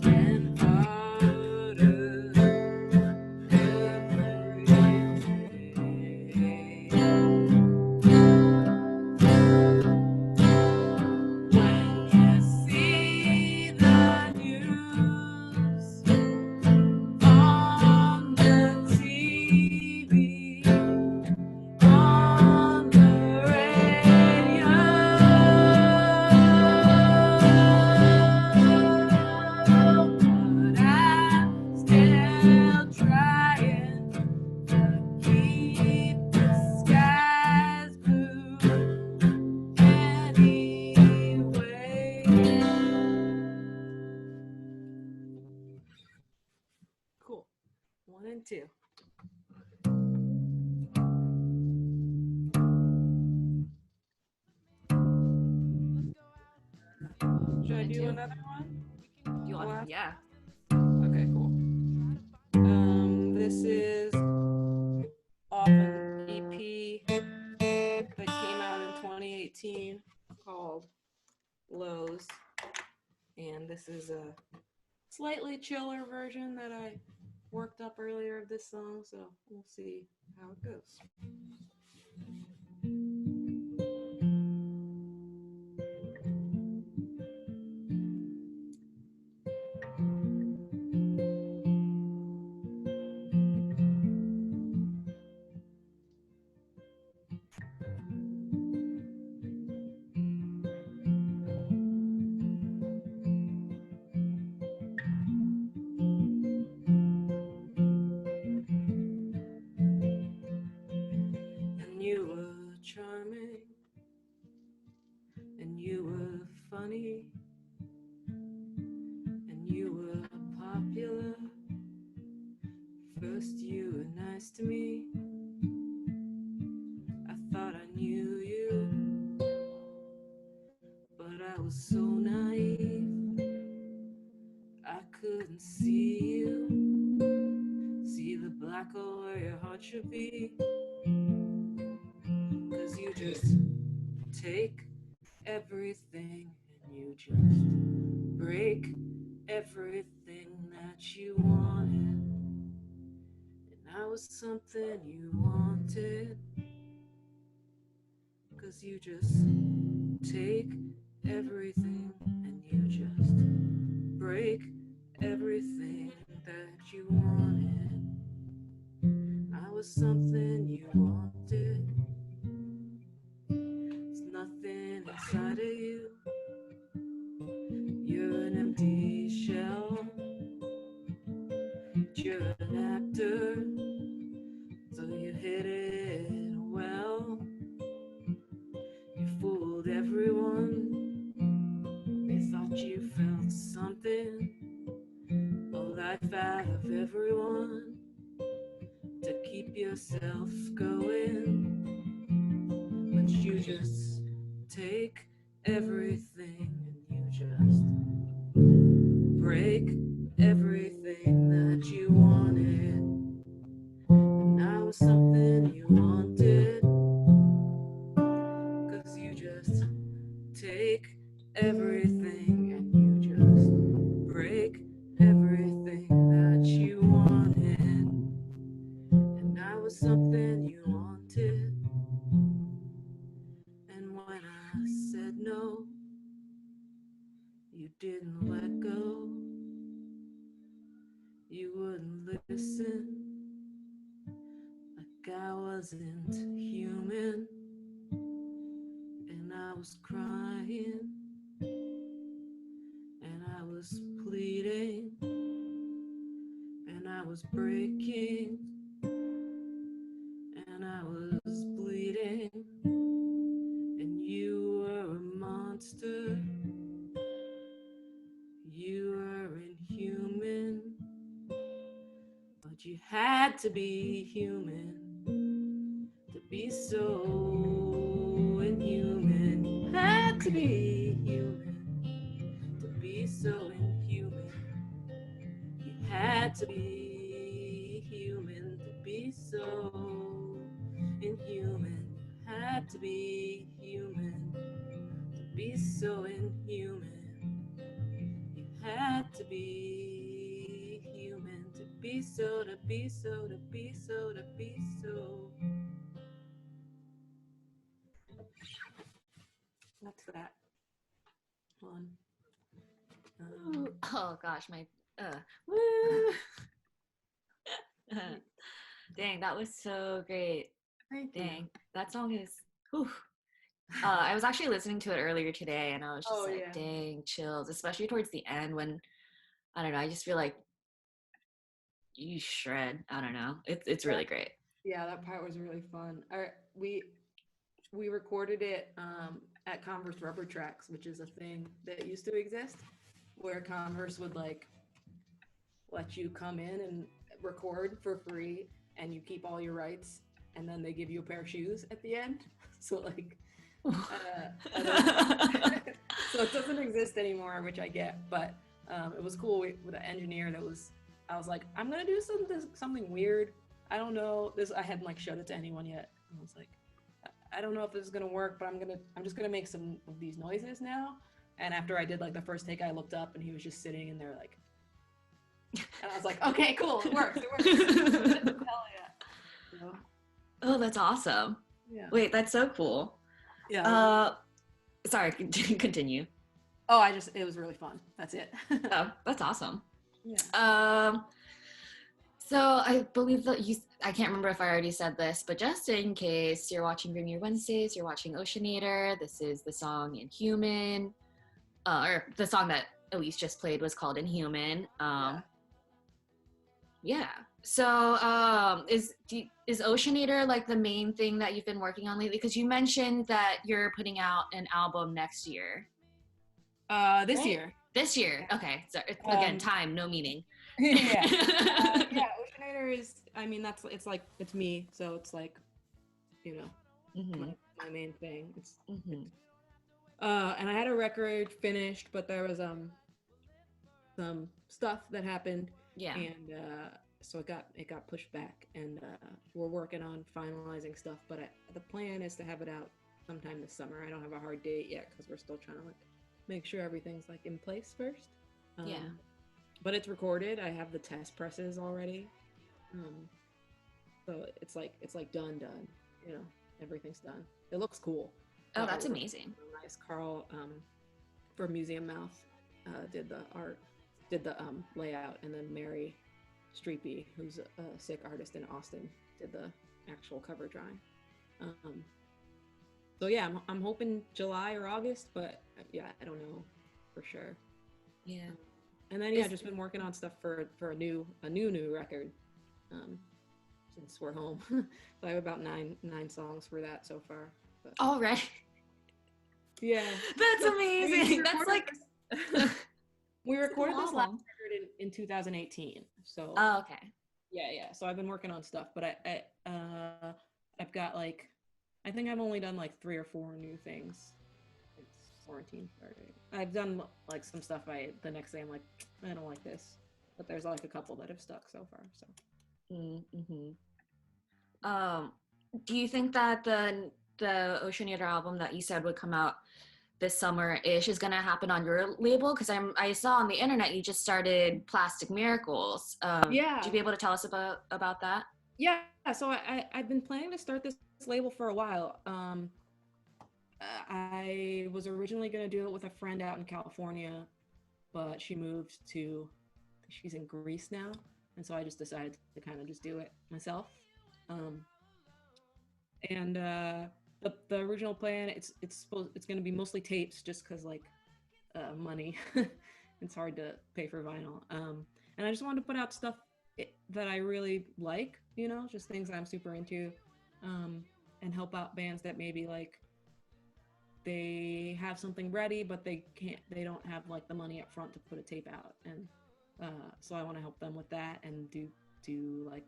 and harder every day. When you see the news on the TV, on the radio, but I'm still trying to keep the skies blue anyway. Cool. 1 and 2. Should I do another one? You want? Last- Yeah. Okay, cool. This is off an EP that came out in 2018 called Lows. And this is a slightly chiller version that I worked up earlier of this song, so we'll see how it goes. And you were charming, and you were funny, and you were popular. First you were nice to me. I thought I knew you. was so naive. I couldn't see you, see the black hole where your heart should be. 'Cause you just take everything and you just break everything that you wanted. And I was something you wanted. 'Cause you just take everything and you just break everything that you wanted. I was something you wanted. There's nothing inside of you. You're an empty shell. You're an actor, so you hit it well. You fooled everyone. They thought you felt something. A life out of everyone to keep yourself going. But you just take everything and you just break everything that you wanted. And I was something you wanted. 'Cause you just take everything and you just break everything that you wanted. And I was something you wanted. And when I said no, you didn't let go. You wouldn't listen, like I wasn't human. And I was crying, and I was pleading, and I was breaking, and I was bleeding. And you were a monster. You were inhuman. But you had to be human to be so inhuman. You had to be human to be so inhuman. You had to be human to be so inhuman. You had to be human to be so inhuman. You had to be human to be so, to be so, to be so, to be so. That's that one. Oh gosh, my woo. Dang, that was so great. Thank you. Dang, that song is. Whew. I was actually listening to it earlier today, and I was just like, yeah. dang, chills, especially towards the end when I don't know. I just feel like you shred. I don't know. It's really great. Yeah, that part was really fun. We recorded it at Converse Rubber Tracks, which is a thing that used to exist, where Converse would like let you come in and record for free, and you keep all your rights, and then they give you a pair of shoes at the end. So like, so it doesn't exist anymore, which I get, but it was cool with an engineer that was. I was like, I'm gonna do something weird. I don't know this. I hadn't like showed it to anyone yet. I was like, I don't know if this is gonna work, but I'm just gonna make some of these noises now. And after I did like the first take, I looked up and he was just sitting in there like, and I was like, okay, cool, it works. Hell yeah. So, Oh, that's awesome. yeah. Wait, that's so cool. Yeah. Sorry, continue. Oh, it was really fun. That's it. Oh, that's awesome. Yeah. So I believe that I can't remember if I already said this, but just in case you're watching Bring Your Wednesdays, you're watching Oceanator, this is the song Inhuman, or the song that Elise just played was called Inhuman. Yeah. So is Oceanator like the main thing that you've been working on lately? Because you mentioned that you're putting out an album next year. This Right? year. This year. Okay. So again, time, no meaning. Yeah. Yeah. Oceanator is. I mean, it's me. So it's like, you know, Mm-hmm. my main thing. And I had a record finished, but there was some stuff that happened, Yeah. and so it got pushed back, and we're working on finalizing stuff. But the plan is to have it out sometime this summer. I don't have a hard date yet because we're still trying to like make sure everything's like in place first. Yeah. But it's recorded. I have the test presses already, so it's like done. You know, everything's done. It looks cool. Oh, that's amazing. Nice. Carl for Museum Mouth did the art, did the layout, and then Mary Streepy, who's a sick artist in Austin, did the actual cover drawing. So yeah, I'm hoping July or August, but yeah, I don't know for sure. Yeah. And then yeah, just been working on stuff for a new record. Since we're home, so I have about nine songs for that so far. But, all right. Yeah, that's amazing. That's like we recorded this last record in 2018. So oh, okay. Yeah. So I've been working on stuff, but I've got like, I think I've only done like 3 or 4 new things. It's quarantine started. I've done like some stuff. The next day I'm like, I don't like this, but there's like a couple that have stuck so far. So. Mm-hmm. Do you think that the Oceanator album that you said would come out this summer-ish is gonna happen on your label? Because I saw on the internet you just started Plastic Miracles. Yeah. Would you be able to tell us about that? Yeah. So I've been planning to start this label for a while. I was originally gonna do it with a friend out in California, but she moved to, she's in Greece now, and so I just decided to kind of just do it myself. And the original plan, it's going to be mostly tapes, just because like money. It's hard to pay for vinyl. And I just wanted to put out stuff that I really like, you know, just things I'm super into, and help out bands that maybe like they have something ready, but they don't have like the money up front to put a tape out. And so I want to help them with that and do like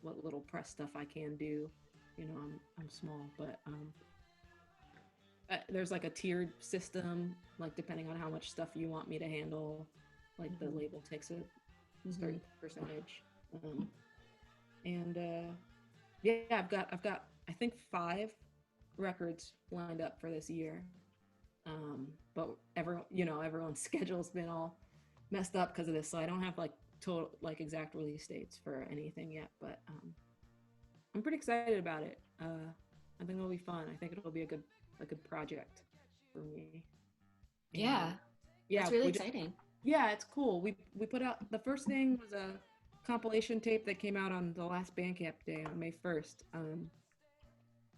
what little press stuff I can do. You know, I'm small, but there's like a tiered system, like depending on how much stuff you want me to handle, like the label takes a certain percentage. And yeah, I've got I think 5 records lined up for this year. But everyone's schedule's been all messed up because of this, so I don't have like total like exact release dates for anything yet, but I'm pretty excited about it. I think it'll be fun. I think it'll be a good project for me. And yeah, it's really exciting. Yeah, it's cool. We put out, the first thing was a compilation tape that came out on the last Bandcamp day on May 1st.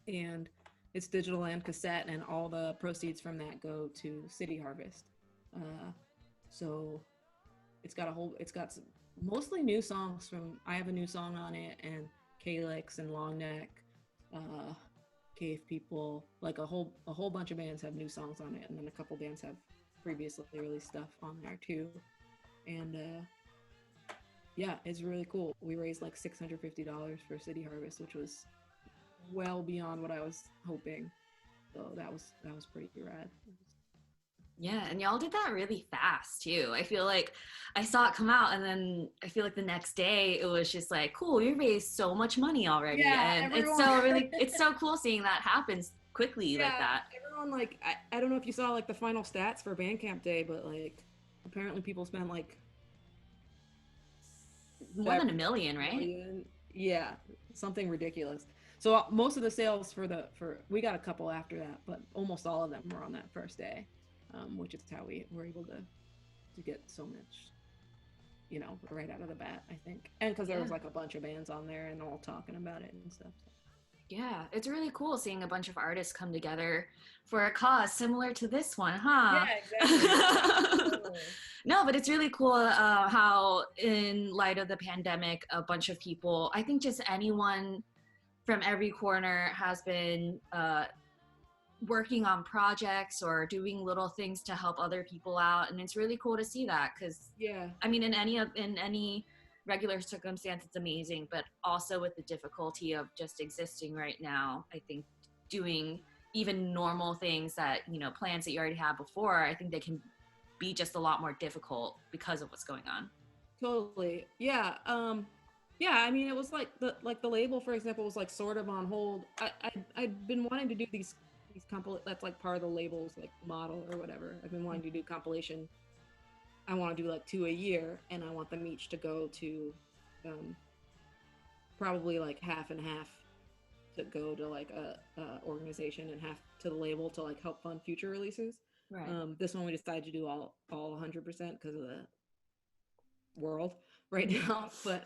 And it's digital and cassette, and all the proceeds from that go to City Harvest. So it's got some mostly new songs from, I have a new song on it, and Calyx and Longneck, Cave People, like a whole bunch of bands have new songs on it, and then a couple bands have previously released stuff on there too. And yeah, it's really cool. We raised like $650 for City Harvest, which was well beyond what I was hoping. So that was pretty rad. Yeah, and y'all did that really fast too. I feel like I saw it come out, and then I feel like the next day it was just like, cool, we raised so much money already. Yeah, and everyone... it's so cool seeing that happen quickly like that. Everyone, like, I don't know if you saw like the final stats for Bandcamp Day, but like apparently people spent like more than $1 million, right? Million. Yeah, something ridiculous. So most of the sales for we got a couple after that, but almost all of them were on that first day. Which is how we were able to get so much, you know, right out of the bat, I think. And because there was like a bunch of bands on there and all talking about it and stuff. So. Yeah, it's really cool seeing a bunch of artists come together for a cause similar to this one, huh? Yeah, exactly. No, but it's really cool how in light of the pandemic, a bunch of people, I think just anyone from every corner has been working on projects or doing little things to help other people out, and it's really cool to see that, because I mean, in any regular circumstance it's amazing, but also with the difficulty of just existing right now, I think doing even normal things that, you know, plans that you already had before, I think they can be just a lot more difficult because of what's going on. Totally. Yeah. Yeah, I mean, it was like the label, for example, was like sort of on hold. I'd been wanting to do these that's like part of the label's like model or whatever. I've been wanting to do compilation. I want to do like 2 a year, and I want them each to go to um probably like half and half, to go to like a organization and half to the label to like help fund future releases. Right. This one we decided to do all 100% because of the world right now. But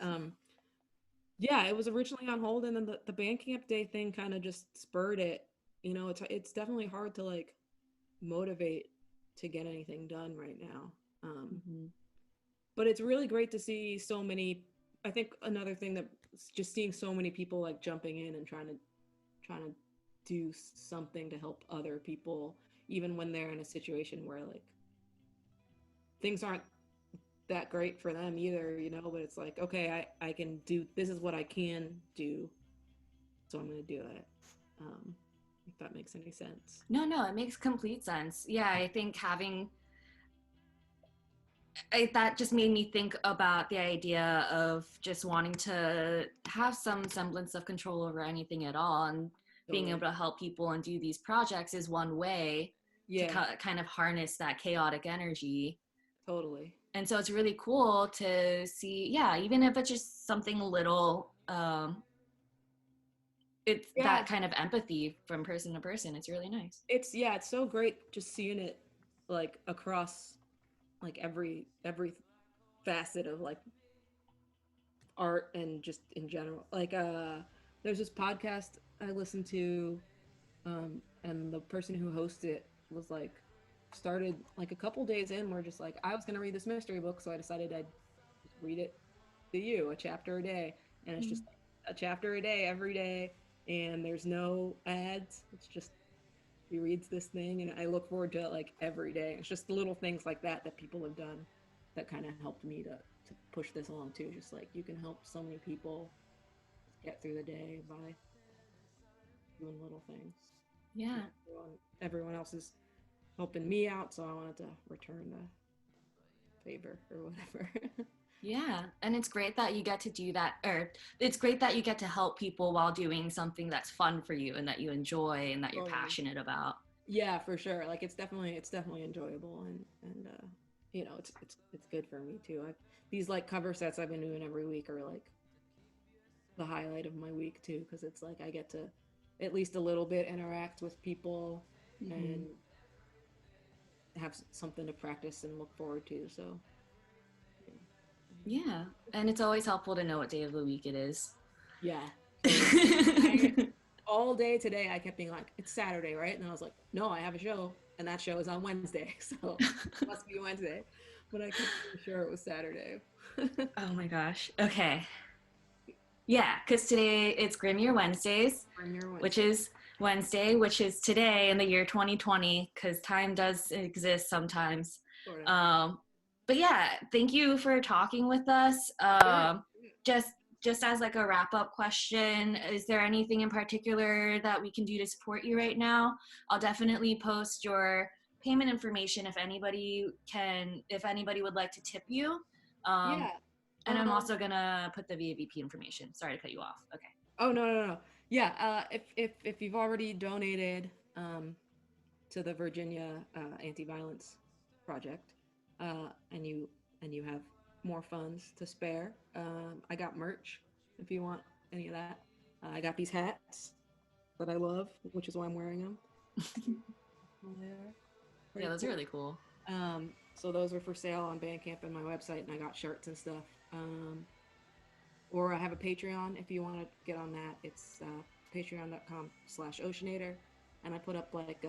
yeah, it was originally on hold, and then the Bandcamp Day thing kind of just spurred it. You know, it's definitely hard to like motivate to get anything done right now. But it's really great to see so many. I think another thing that just seeing so many people like jumping in and trying to do something to help other people, even when they're in a situation where like things aren't that great for them either, you know, but it's like, okay, I can do, this is what I can do, so I'm going to do it. If that makes any sense. No, it makes complete sense. Yeah, I think that just made me think about the idea of just wanting to have some semblance of control over anything at all, and being able to help people and do these projects is one way to kind of harness that chaotic energy. Totally. And so it's really cool to see, yeah, even if it's just something little, it's that kind of empathy from person to person. It's really nice. It's so great just seeing it like across like every facet of like art and just in general. Like there's this podcast I listened to, and the person who hosts it was like, started like a couple days in, we're just like, I was gonna read this mystery book, so I decided I'd read it to you, a chapter a day, and it's just like a chapter a day every day, and there's no ads. It's just he reads this thing, and I look forward to it like every day. It's just little things like that that people have done that kind of helped me to push this along too. Just like, you can help so many people get through the day by doing little things. Yeah. Everyone else is helping me out, so I wanted to return the favor or whatever. Yeah, and it's great that you get to do that, or it's great that you get to help people while doing something that's fun for you and that you enjoy and that you're passionate about. Yeah, for sure. Like it's definitely enjoyable, and you know, it's good for me too. These like cover sets I've been doing every week are like the highlight of my week too, because it's like I get to at least a little bit interact with people and have something to practice and look forward to. So yeah, and it's always helpful to know what day of the week it is. Yeah. All day today I kept being like, it's Saturday, right? And I was like, no, I have a show, and that show is on Wednesday, so it must be Wednesday. But I kept being sure it was Saturday. Oh my gosh. Okay. Yeah, because today it's Grimier Wednesdays, which is Wednesday, which is today in the year 2020, because time does exist sometimes. Sort of. But yeah, thank you for talking with us. Just as like a wrap-up question, is there anything in particular that we can do to support you right now? I'll definitely post your payment information if anybody would like to tip you. And I'm also gonna put the VAVP information. Sorry to cut you off. Okay. Oh no. Yeah. If you've already donated to the Virginia Anti-Violence Project, and you have more funds to spare, I got merch if you want any of that. I got these hats that I love, which is why I'm wearing them. Yeah, those are really cool. So those are for sale on Bandcamp and my website, and I got shirts and stuff. Or I have a Patreon if you want to get on that. It's patreon.com/Oceanator, and I put up like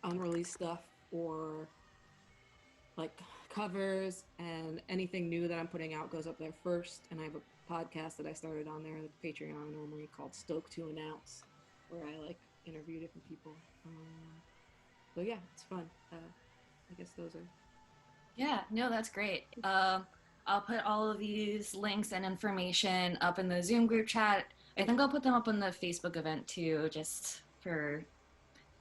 unreleased stuff or like covers, and anything new that I'm putting out goes up there first. And I have a podcast that I started on there, the Patreon normally, called Stoke to Announce, where I like interview different people. So yeah, it's fun. I guess those are. Yeah, no, that's great. I'll put all of these links and information up in the Zoom group chat. I think I'll put them up on the Facebook event too, just for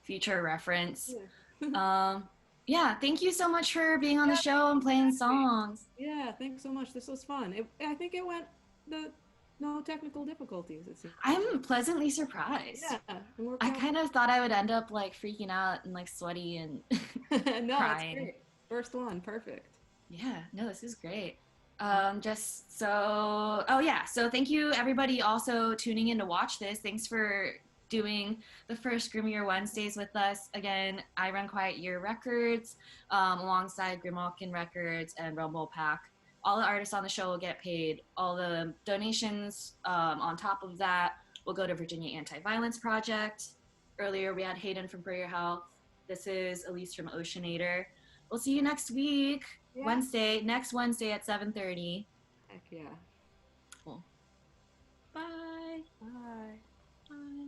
future reference. Yeah. Yeah, thank you so much for being on the Yeah, show and playing songs. Yeah, thanks so much. This was fun. I think it went the no technical difficulties, it seems I'm like. pleasantly surprised. Yeah, it worked I out. kind of thought I would end up like freaking out and like sweaty and No, it's crying. great. First one, perfect. Yeah, no, this is great. Just so, oh yeah, so thank you everybody also tuning in to watch this. Thanks for doing the first Grimier Wednesdays with us. Again, I run Quiet Year Records alongside Grimalkin Records and Rumble Pack. All the artists on the show will get paid. All the donations on top of that will go to Virginia Anti-Violence Project. Earlier we had Hayden from Prayer Health. This is Elise from Oceanator. We'll see you next week. Yeah. Next Wednesday at 7:30. Heck yeah. Cool. Bye. Bye. Bye.